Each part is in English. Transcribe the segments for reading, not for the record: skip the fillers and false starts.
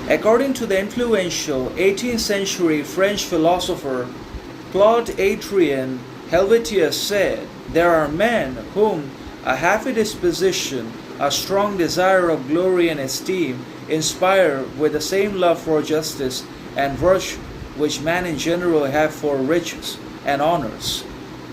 According to the influential 18th century French philosopher Claude Adrien, Helvetius said, "There are men whom a happy disposition, a strong desire of glory and esteem, inspire with the same love for justice and virtue which men in general have for riches and honors.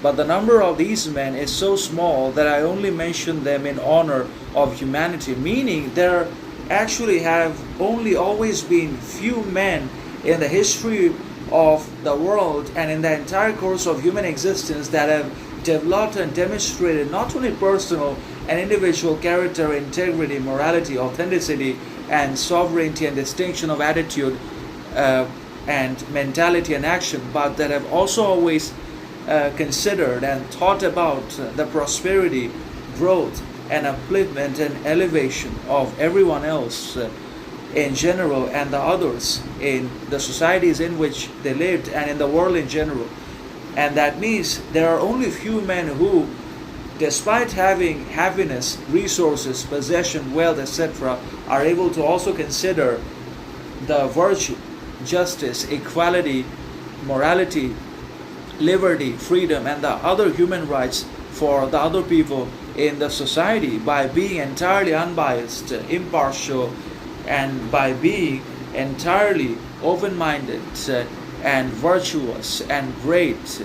But the number of these men is so small that I only mention them in honor of humanity," meaning there actually have only always been few men in the history of the world and in the entire course of human existence that have developed and demonstrated not only personal and individual character, integrity, morality, authenticity, and sovereignty and distinction of attitude and mentality and action, but that have also always considered and thought about the prosperity, growth, and upliftment and elevation of everyone else in general and the others in the societies in which they lived and in the world in general. And that means there are only few men who, despite having happiness, resources, possession, wealth, etc., are able to also consider the virtue, justice, equality, morality, liberty, freedom, and the other human rights for the other people in the society by being entirely unbiased, impartial, and by being entirely open-minded and virtuous and great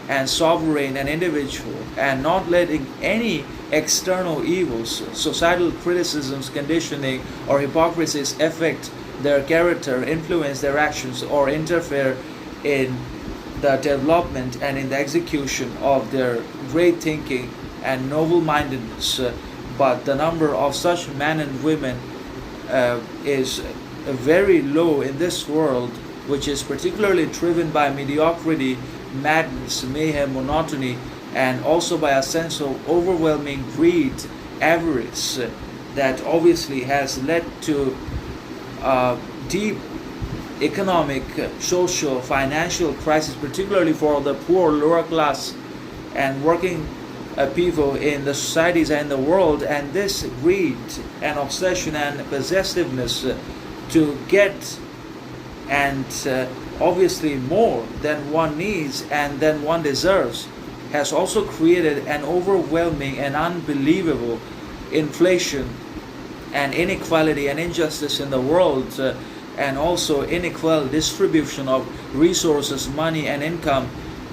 and sovereign and individual, and not letting any external evils, societal criticisms, conditioning, or hypocrisies affect their character, influence their actions, or interfere in the development and in the execution of their great thinking and noble-mindedness. But the number of such men and women is very low in this world, which is particularly driven by mediocrity, madness, mayhem, monotony, and also by a sense of overwhelming greed, avarice, that obviously has led to deep economic, social, financial crisis, particularly for the poor, lower class, and working people in the societies and the world. And this greed and obsession and possessiveness to get and obviously more than one needs and than one deserves has also created an overwhelming and unbelievable inflation and inequality and injustice in the world, and also unequal distribution of resources, money, and income,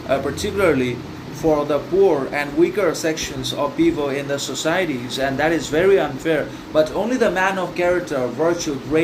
particularly for the poor and weaker sections of people in the societies. And that is very unfair. But only the man of character, virtue, great